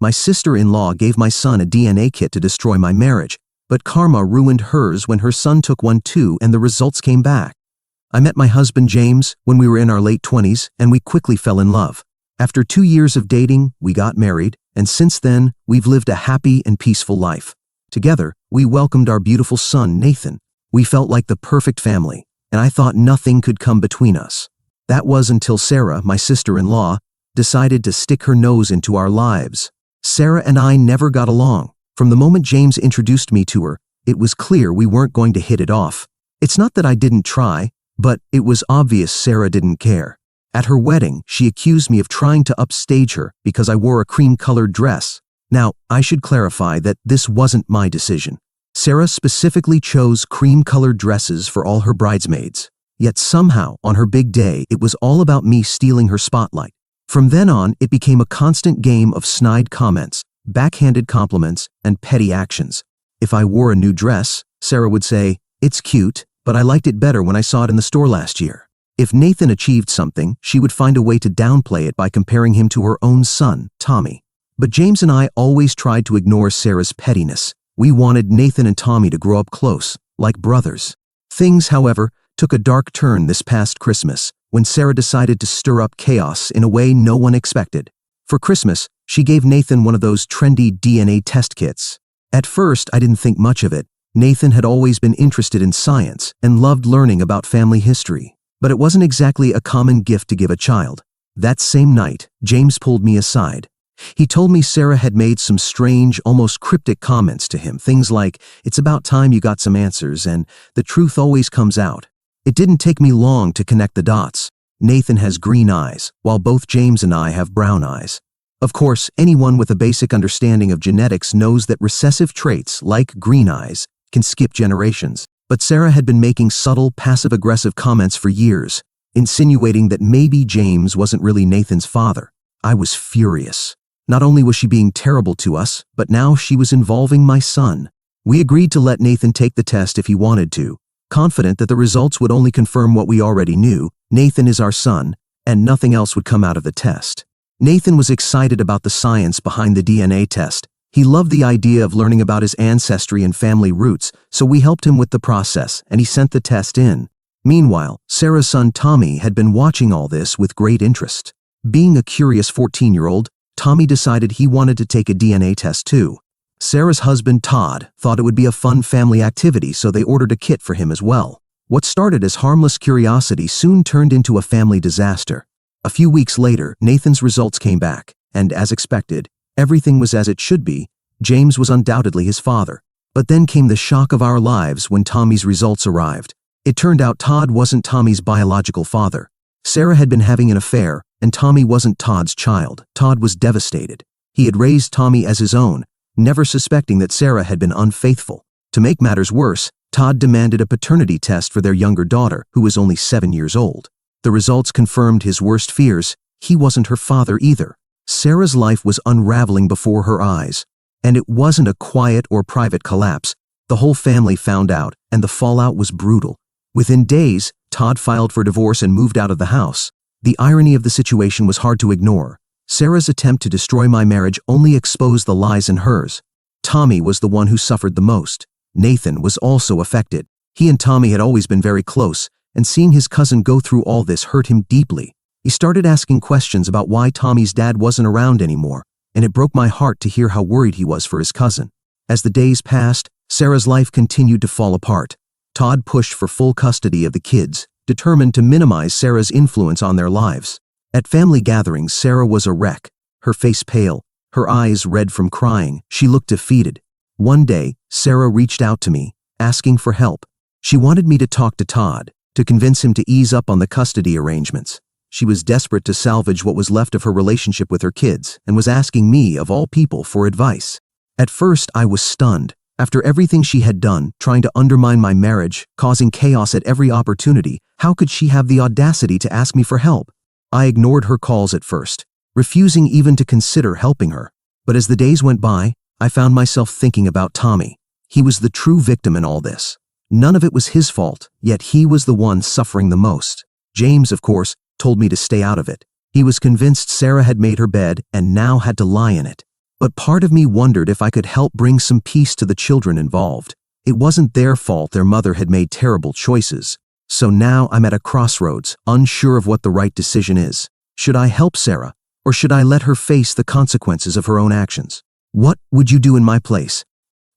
My sister-in-law gave my son a DNA kit to destroy my marriage, but karma ruined hers when her son took one too and the results came back. I met my husband James when we were in our late 20s and we quickly fell in love. After 2 years of dating, we got married, and since then, we've lived a happy and peaceful life. Together, we welcomed our beautiful son, Nathan. We felt like the perfect family, and I thought nothing could come between us. That was until Sarah, my sister-in-law, decided to stick her nose into our lives. Sarah and I never got along. From the moment James introduced me to her, it was clear we weren't going to hit it off. It's not that I didn't try, but it was obvious Sarah didn't care. At her wedding, she accused me of trying to upstage her because I wore a cream-colored dress. Now, I should clarify that this wasn't my decision. Sarah specifically chose cream-colored dresses for all her bridesmaids. Yet somehow, on her big day, it was all about me stealing her spotlight. From then on, it became a constant game of snide comments, backhanded compliments, and petty actions. If I wore a new dress, Sarah would say, "It's cute, but I liked it better when I saw it in the store last year." If Nathan achieved something, she would find a way to downplay it by comparing him to her own son, Tommy. But James and I always tried to ignore Sarah's pettiness. We wanted Nathan and Tommy to grow up close, like brothers. Things, however, took a dark turn this past Christmas, when Sarah decided to stir up chaos in a way no one expected. For Christmas, she gave Nathan one of those trendy DNA test kits. At first, I didn't think much of it. Nathan had always been interested in science and loved learning about family history. But it wasn't exactly a common gift to give a child. That same night, James pulled me aside. He told me Sarah had made some strange, almost cryptic comments to him, things like, "It's about time you got some answers," and "The truth always comes out." It didn't take me long to connect the dots. Nathan has green eyes, while both James and I have brown eyes. Of course, anyone with a basic understanding of genetics knows that recessive traits, like green eyes, can skip generations. But Sarah had been making subtle, passive-aggressive comments for years, insinuating that maybe James wasn't really Nathan's father. I was furious. Not only was she being terrible to us, but now she was involving my son. We agreed to let Nathan take the test if he wanted to, confident that the results would only confirm what we already knew: Nathan is our son, and nothing else would come out of the test. Nathan was excited about the science behind the DNA test. He loved the idea of learning about his ancestry and family roots, so we helped him with the process, and he sent the test in. Meanwhile, Sarah's son Tommy had been watching all this with great interest. Being a curious 14-year-old, Tommy decided he wanted to take a DNA test too. Sarah's husband Todd thought it would be a fun family activity, so they ordered a kit for him as well. What started as harmless curiosity soon turned into a family disaster. A few weeks later, Nathan's results came back, and as expected, everything was as it should be. James was undoubtedly his father. But then came the shock of our lives when Tommy's results arrived. It turned out Todd wasn't Tommy's biological father. Sarah had been having an affair, and Tommy wasn't Todd's child. Todd was devastated. He had raised Tommy as his own, never suspecting that Sarah had been unfaithful. To make matters worse, Todd demanded a paternity test for their younger daughter, who was only 7 years old. The results confirmed his worst fears. He wasn't her father either. Sarah's life was unraveling before her eyes. And it wasn't a quiet or private collapse. The whole family found out, and the fallout was brutal. Within days, Todd filed for divorce and moved out of the house. The irony of the situation was hard to ignore. Sarah's attempt to destroy my marriage only exposed the lies in hers. Tommy was the one who suffered the most. Nathan was also affected. He and Tommy had always been very close, and seeing his cousin go through all this hurt him deeply. He started asking questions about why Tommy's dad wasn't around anymore, and it broke my heart to hear how worried he was for his cousin. As the days passed, Sarah's life continued to fall apart. Todd pushed for full custody of the kids, determined to minimize Sarah's influence on their lives. At family gatherings, Sarah was a wreck, her face pale, her eyes red from crying. She looked defeated. One day, Sarah reached out to me, asking for help. She wanted me to talk to Todd, to convince him to ease up on the custody arrangements. She was desperate to salvage what was left of her relationship with her kids, and was asking me, of all people, for advice. At first, I was stunned. After everything she had done, trying to undermine my marriage, causing chaos at every opportunity, how could she have the audacity to ask me for help? I ignored her calls at first, refusing even to consider helping her. But as the days went by, I found myself thinking about Tommy. He was the true victim in all this. None of it was his fault, yet he was the one suffering the most. James, of course, told me to stay out of it. He was convinced Sarah had made her bed and now had to lie in it. But part of me wondered if I could help bring some peace to the children involved. It wasn't their fault their mother had made terrible choices. So now I'm at a crossroads, unsure of what the right decision is. Should I help Sarah, or should I let her face the consequences of her own actions? What would you do in my place?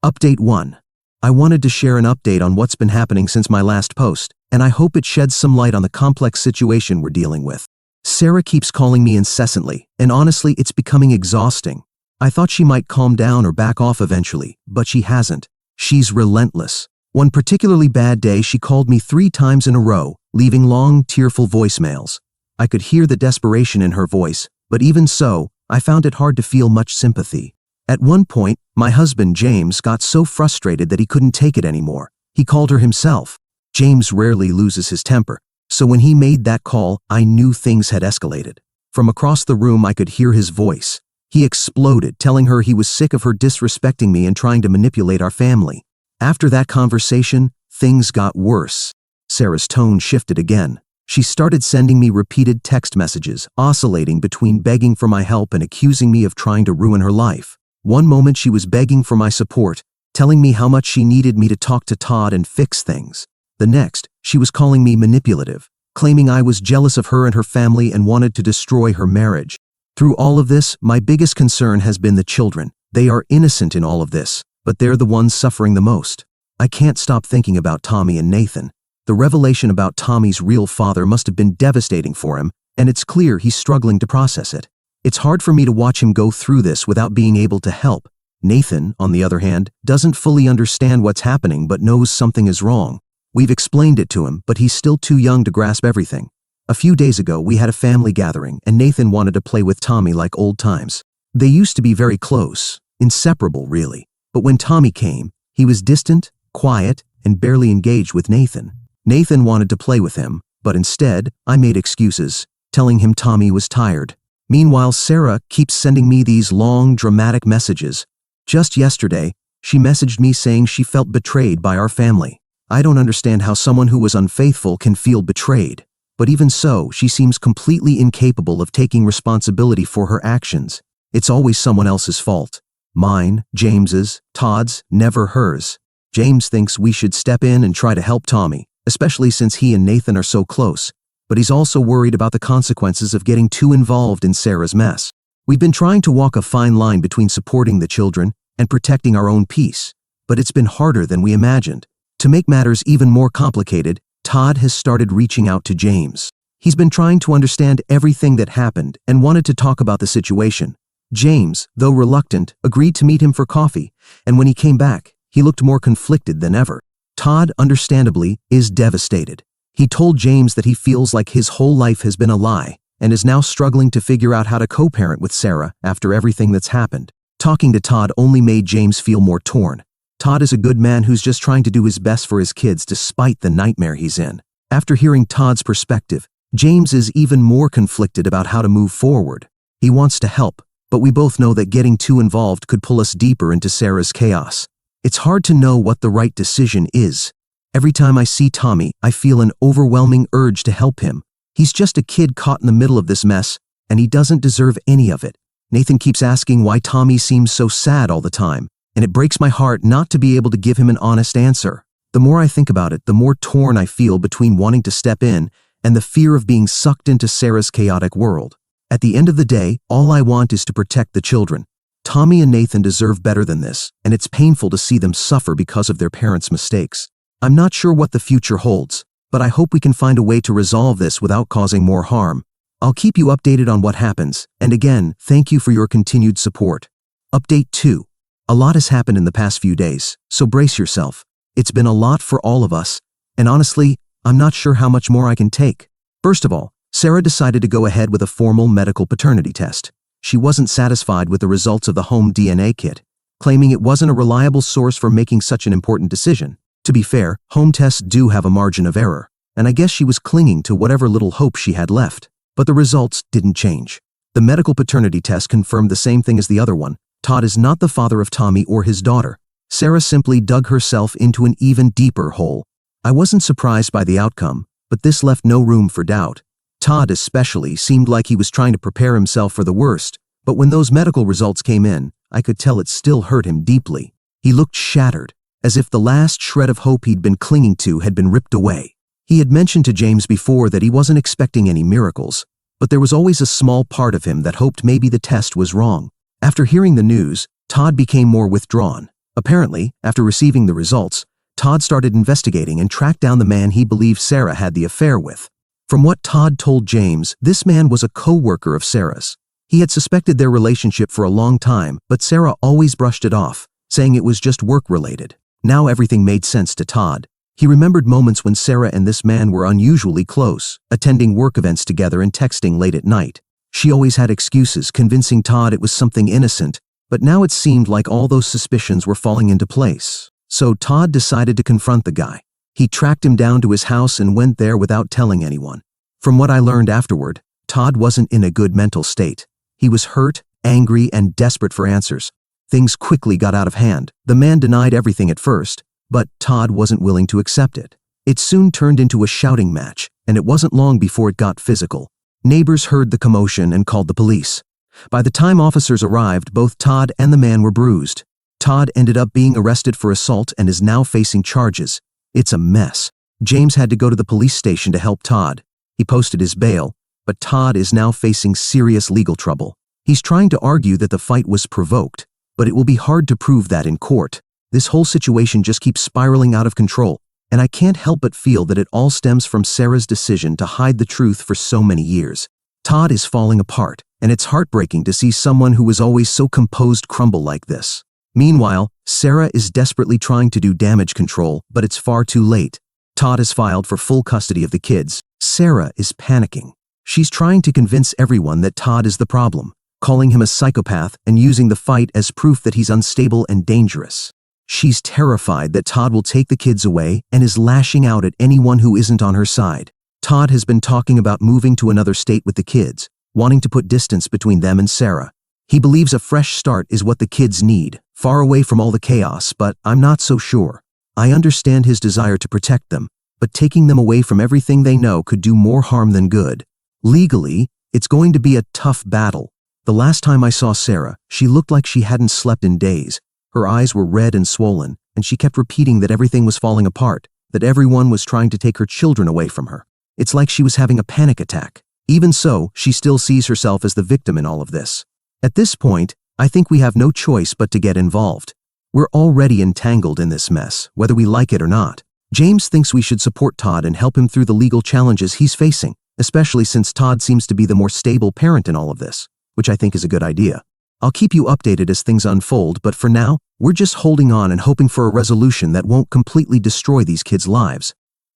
Update 1. I wanted to share an update on what's been happening since my last post, and I hope it sheds some light on the complex situation we're dealing with. Sarah keeps calling me incessantly, and honestly, it's becoming exhausting. I thought she might calm down or back off eventually, but she hasn't. She's relentless. One particularly bad day, she called me 3 times in a row, leaving long, tearful voicemails. I could hear the desperation in her voice, but even so, I found it hard to feel much sympathy. At one point, my husband, James, got so frustrated that he couldn't take it anymore. He called her himself. James rarely loses his temper, so when he made that call, I knew things had escalated. From across the room, I could hear his voice. He exploded, telling her he was sick of her disrespecting me and trying to manipulate our family. After that conversation, things got worse. Sarah's tone shifted again. She started sending me repeated text messages, oscillating between begging for my help and accusing me of trying to ruin her life. One moment she was begging for my support, telling me how much she needed me to talk to Todd and fix things. The next, she was calling me manipulative, claiming I was jealous of her and her family and wanted to destroy her marriage. Through all of this, my biggest concern has been the children. They are innocent in all of this, but they're the ones suffering the most. I can't stop thinking about Tommy and Nathan. The revelation about Tommy's real father must have been devastating for him, and it's clear he's struggling to process it. It's hard for me to watch him go through this without being able to help. Nathan, on the other hand, doesn't fully understand what's happening but knows something is wrong. We've explained it to him, but he's still too young to grasp everything. A few days ago, we had a family gathering, and Nathan wanted to play with Tommy like old times. They used to be very close, inseparable really. But when Tommy came, he was distant, quiet, and barely engaged with Nathan. Nathan wanted to play with him, but instead, I made excuses, telling him Tommy was tired. Meanwhile, Sarah keeps sending me these long, dramatic messages. Just yesterday, she messaged me saying she felt betrayed by our family. I don't understand how someone who was unfaithful can feel betrayed. But even so, she seems completely incapable of taking responsibility for her actions. It's always someone else's fault. Mine, James's, Todd's, never hers. James thinks we should step in and try to help Tommy, especially since he and Nathan are so close. But he's also worried about the consequences of getting too involved in Sarah's mess. We've been trying to walk a fine line between supporting the children and protecting our own peace, but it's been harder than we imagined. To make matters even more complicated, Todd has started reaching out to James. He's been trying to understand everything that happened and wanted to talk about the situation. James, though reluctant, agreed to meet him for coffee, and when he came back, he looked more conflicted than ever. Todd, understandably, is devastated. He told James that he feels like his whole life has been a lie and is now struggling to figure out how to co-parent with Sarah after everything that's happened. Talking to Todd only made James feel more torn. Todd is a good man who's just trying to do his best for his kids despite the nightmare he's in. After hearing Todd's perspective, James is even more conflicted about how to move forward. He wants to help, but we both know that getting too involved could pull us deeper into Sarah's chaos. It's hard to know what the right decision is. Every time I see Tommy, I feel an overwhelming urge to help him. He's just a kid caught in the middle of this mess, and he doesn't deserve any of it. Nathan keeps asking why Tommy seems so sad all the time, and it breaks my heart not to be able to give him an honest answer. The more I think about it, the more torn I feel between wanting to step in and the fear of being sucked into Sarah's chaotic world. At the end of the day, all I want is to protect the children. Tommy and Nathan deserve better than this, and it's painful to see them suffer because of their parents' mistakes. I'm not sure what the future holds, but I hope we can find a way to resolve this without causing more harm. I'll keep you updated on what happens, and again, thank you for your continued support. Update 2. A lot has happened in the past few days, so brace yourself. It's been a lot for all of us, and honestly, I'm not sure how much more I can take. First of all, Sarah decided to go ahead with a formal medical paternity test. She wasn't satisfied with the results of the home DNA kit, claiming it wasn't a reliable source for making such an important decision. To be fair, home tests do have a margin of error, and I guess she was clinging to whatever little hope she had left. But the results didn't change. The medical paternity test confirmed the same thing as the other one. Todd is not the father of Tommy or his daughter. Sarah simply dug herself into an even deeper hole. I wasn't surprised by the outcome, but this left no room for doubt. Todd especially seemed like he was trying to prepare himself for the worst, but when those medical results came in, I could tell it still hurt him deeply. He looked shattered, as if the last shred of hope he'd been clinging to had been ripped away. He had mentioned to James before that he wasn't expecting any miracles, but there was always a small part of him that hoped maybe the test was wrong. After hearing the news, Todd became more withdrawn. Apparently, after receiving the results, Todd started investigating and tracked down the man he believed Sarah had the affair with. From what Todd told James, this man was a co-worker of Sarah's. He had suspected their relationship for a long time, but Sarah always brushed it off, saying it was just work-related. Now everything made sense to Todd. He remembered moments when Sarah and this man were unusually close, attending work events together and texting late at night. She always had excuses, convincing Todd it was something innocent, but now it seemed like all those suspicions were falling into place. So Todd decided to confront the guy. He tracked him down to his house and went there without telling anyone. From what I learned afterward, Todd wasn't in a good mental state. He was hurt, angry, and desperate for answers. Things quickly got out of hand. The man denied everything at first, but Todd wasn't willing to accept it. It soon turned into a shouting match, and it wasn't long before it got physical. Neighbors heard the commotion and called the police. By the time officers arrived, both Todd and the man were bruised. Todd ended up being arrested for assault and is now facing charges. It's a mess. James had to go to the police station to help Todd. He posted his bail, but Todd is now facing serious legal trouble. He's trying to argue that the fight was provoked, but it will be hard to prove that in court. This whole situation just keeps spiraling out of control, and I can't help but feel that it all stems from Sarah's decision to hide the truth for so many years. Todd is falling apart, and it's heartbreaking to see someone who was always so composed crumble like this. Meanwhile, Sarah is desperately trying to do damage control, but it's far too late. Todd has filed for full custody of the kids. Sarah is panicking. She's trying to convince everyone that Todd is the problem, calling him a psychopath and using the fight as proof that he's unstable and dangerous. She's terrified that Todd will take the kids away and is lashing out at anyone who isn't on her side. Todd has been talking about moving to another state with the kids, wanting to put distance between them and Sarah. He believes a fresh start is what the kids need, far away from all the chaos, but I'm not so sure. I understand his desire to protect them, but taking them away from everything they know could do more harm than good. Legally, it's going to be a tough battle. The last time I saw Sarah, she looked like she hadn't slept in days. Her eyes were red and swollen, and she kept repeating that everything was falling apart, that everyone was trying to take her children away from her. It's like she was having a panic attack. Even so, she still sees herself as the victim in all of this. At this point, I think we have no choice but to get involved. We're already entangled in this mess, whether we like it or not. James thinks we should support Todd and help him through the legal challenges he's facing, especially since Todd seems to be the more stable parent in all of this, which I think is a good idea. I'll keep you updated as things unfold, but for now, we're just holding on and hoping for a resolution that won't completely destroy these kids' lives.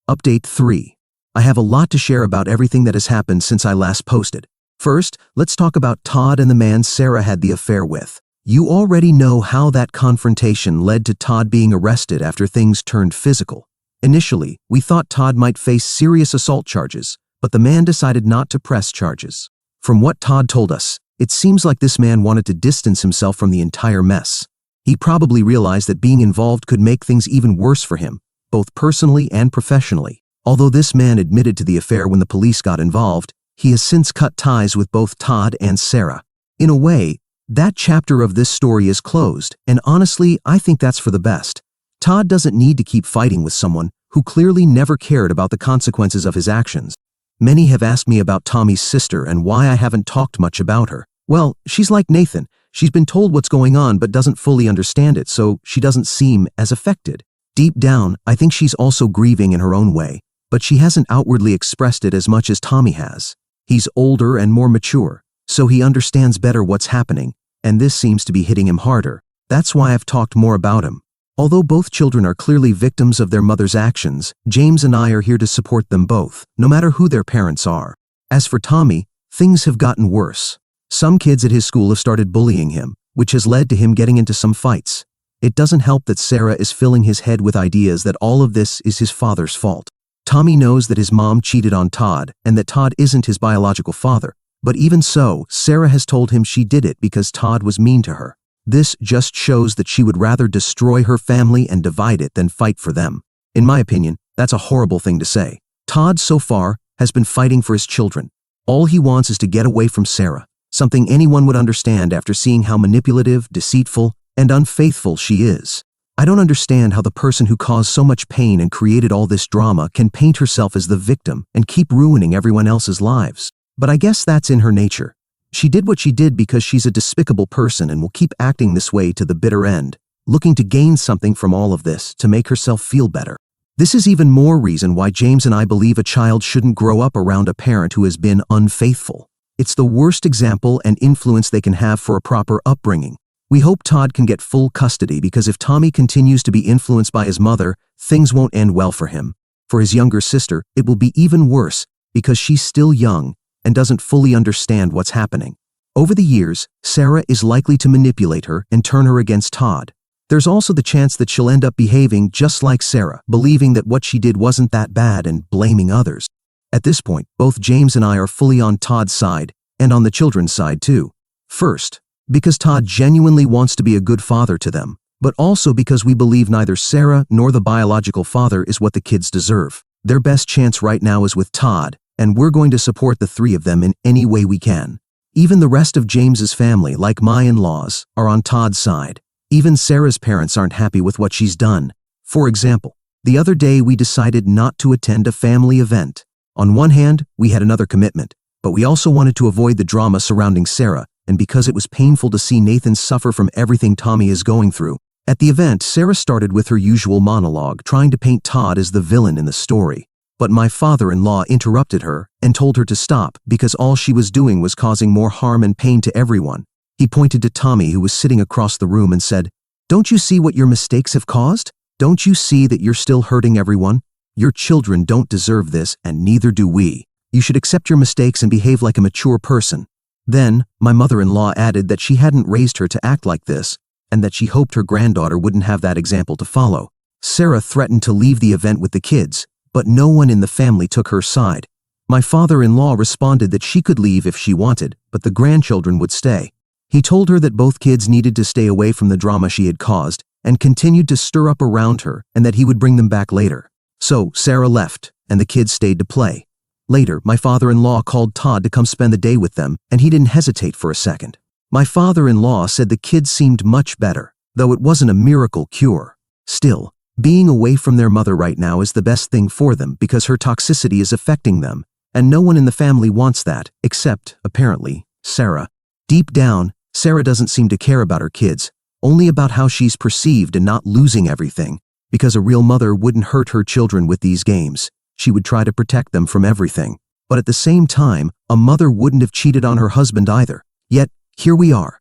Update 3. I have a lot to share about everything that has happened since I last posted. First, let's talk about Todd and the man Sarah had the affair with. You already know how that confrontation led to Todd being arrested after things turned physical. Initially, we thought Todd might face serious assault charges, but the man decided not to press charges. From what Todd told us, it seems like this man wanted to distance himself from the entire mess. He probably realized that being involved could make things even worse for him, both personally and professionally. Although this man admitted to the affair when the police got involved, he has since cut ties with both Todd and Sarah. In a way, that chapter of this story is closed, and honestly, I think that's for the best. Todd doesn't need to keep fighting with someone who clearly never cared about the consequences of his actions. Many have asked me about Tommy's sister and why I haven't talked much about her. Well, she's like Nathan. She's been told what's going on but doesn't fully understand it, so she doesn't seem as affected. Deep down, I think she's also grieving in her own way, but she hasn't outwardly expressed it as much as Tommy has. He's older and more mature, so he understands better what's happening, and this seems to be hitting him harder. That's why I've talked more about him. Although both children are clearly victims of their mother's actions, James and I are here to support them both, no matter who their parents are. As for Tommy, things have gotten worse. Some kids at his school have started bullying him, which has led to him getting into some fights. It doesn't help that Sarah is filling his head with ideas that all of this is his father's fault. Tommy knows that his mom cheated on Todd and that Todd isn't his biological father, but even so, Sarah has told him she did it because Todd was mean to her. This just shows that she would rather destroy her family and divide it than fight for them. In my opinion, that's a horrible thing to say. Todd, so far, has been fighting for his children. All he wants is to get away from Sarah, something anyone would understand after seeing how manipulative, deceitful, and unfaithful she is. I don't understand how the person who caused so much pain and created all this drama can paint herself as the victim and keep ruining everyone else's lives. But I guess that's in her nature. She did what she did because she's a despicable person and will keep acting this way to the bitter end, looking to gain something from all of this to make herself feel better. This is even more reason why James and I believe a child shouldn't grow up around a parent who has been unfaithful. It's the worst example and influence they can have for a proper upbringing. We hope Todd can get full custody because if Tommy continues to be influenced by his mother, things won't end well for him. For his younger sister, it will be even worse because she's still young and doesn't fully understand what's happening. Over the years, Sarah is likely to manipulate her and turn her against Todd. There's also the chance that she'll end up behaving just like Sarah, believing that what she did wasn't that bad and blaming others. At this point, both James and I are fully on Todd's side and on the children's side too. First, because Todd genuinely wants to be a good father to them, but also because we believe neither Sarah nor the biological father is what the kids deserve. Their best chance right now is with Todd, and we're going to support the three of them in any way we can. Even the rest of James's family, like my in-laws, are on Todd's side. Even Sarah's parents aren't happy with what she's done. For example, the other day we decided not to attend a family event. On one hand, we had another commitment, but we also wanted to avoid the drama surrounding Sarah, and because it was painful to see Nathan suffer from everything Tommy is going through. At the event, Sarah started with her usual monologue, trying to paint Todd as the villain in the story. But my father-in-law interrupted her and told her to stop because all she was doing was causing more harm and pain to everyone. He pointed to Tommy, who was sitting across the room, and said, "Don't you see what your mistakes have caused? Don't you see that you're still hurting everyone? Your children don't deserve this, and neither do we. You should accept your mistakes and behave like a mature person." Then, my mother-in-law added that she hadn't raised her to act like this, and that she hoped her granddaughter wouldn't have that example to follow. Sarah threatened to leave the event with the kids, but no one in the family took her side. My father-in-law responded that she could leave if she wanted, but the grandchildren would stay. He told her that both kids needed to stay away from the drama she had caused, and continued to stir up around her, and that he would bring them back later. So, Sarah left, and the kids stayed to play. Later, my father-in-law called Todd to come spend the day with them, and he didn't hesitate for a second. My father-in-law said the kids seemed much better, though it wasn't a miracle cure. Still, being away from their mother right now is the best thing for them because her toxicity is affecting them, and no one in the family wants that, except, apparently, Sarah. Deep down, Sarah doesn't seem to care about her kids, only about how she's perceived and not losing everything, because a real mother wouldn't hurt her children with these games. She would try to protect them from everything. But at the same time, a mother wouldn't have cheated on her husband either. Yet, here we are.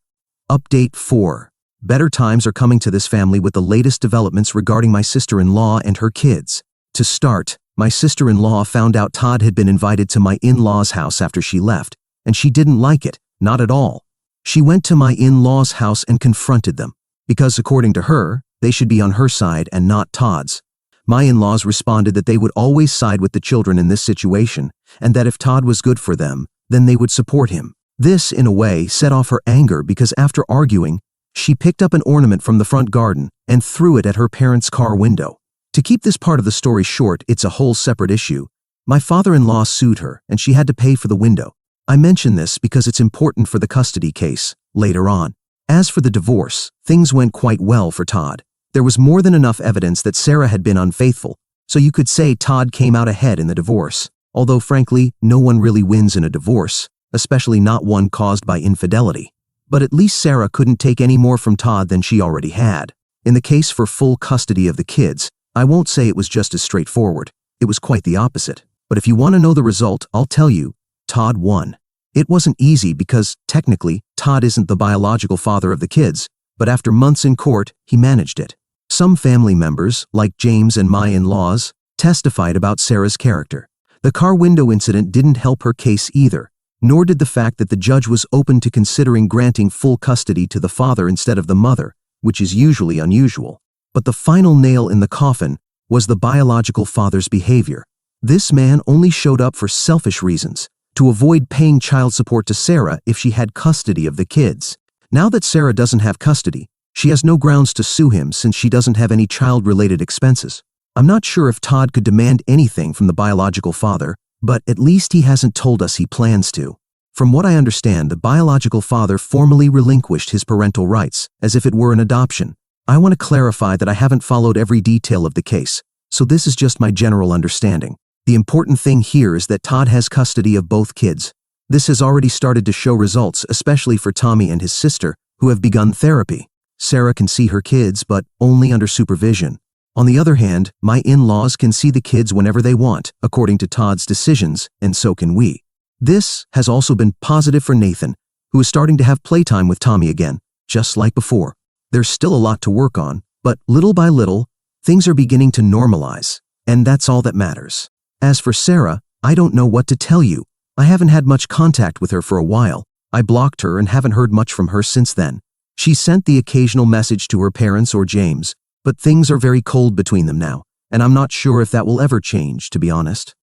Update 4. Better times are coming to this family with the latest developments regarding my sister-in-law and her kids. To start, my sister-in-law found out Todd had been invited to my in-laws' house after she left, and she didn't like it, not at all. She went to my in-laws' house and confronted them, because according to her, they should be on her side and not Todd's. My in-laws responded that they would always side with the children in this situation, and that if Todd was good for them, then they would support him. This, in a way, set off her anger because after arguing, she picked up an ornament from the front garden and threw it at her parents' car window. To keep this part of the story short, it's a whole separate issue. My father-in-law sued her, and she had to pay for the window. I mention this because it's important for the custody case later on. As for the divorce, things went quite well for Todd. There was more than enough evidence that Sarah had been unfaithful, so you could say Todd came out ahead in the divorce. Although frankly, no one really wins in a divorce, especially not one caused by infidelity. But at least Sarah couldn't take any more from Todd than she already had. In the case for full custody of the kids, I won't say it was just as straightforward. It was quite the opposite. But if you want to know the result, I'll tell you, Todd won. It wasn't easy because, technically, Todd isn't the biological father of the kids, but after months in court, he managed it. Some family members, like James and my in-laws, testified about Sarah's character. The car window incident didn't help her case either, nor did the fact that the judge was open to considering granting full custody to the father instead of the mother, which is usually unusual. But the final nail in the coffin was the biological father's behavior. This man only showed up for selfish reasons, to avoid paying child support to Sarah if she had custody of the kids. Now that Sarah doesn't have custody, she has no grounds to sue him since she doesn't have any child-related expenses. I'm not sure if Todd could demand anything from the biological father, but at least he hasn't told us he plans to. From what I understand, the biological father formally relinquished his parental rights, as if it were an adoption. I want to clarify that I haven't followed every detail of the case, so this is just my general understanding. The important thing here is that Todd has custody of both kids. This has already started to show results, especially for Tommy and his sister, who have begun therapy. Sarah can see her kids, but only under supervision. On the other hand, my in-laws can see the kids whenever they want, according to Todd's decisions, and so can we. This has also been positive for Nathan, who is starting to have playtime with Tommy again, just like before. There's still a lot to work on, but little by little, things are beginning to normalize, and that's all that matters. As for Sarah, I don't know what to tell you. I haven't had much contact with her for a while. I blocked her and haven't heard much from her since then. She sent the occasional message to her parents or James, but things are very cold between them now, and I'm not sure if that will ever change, to be honest.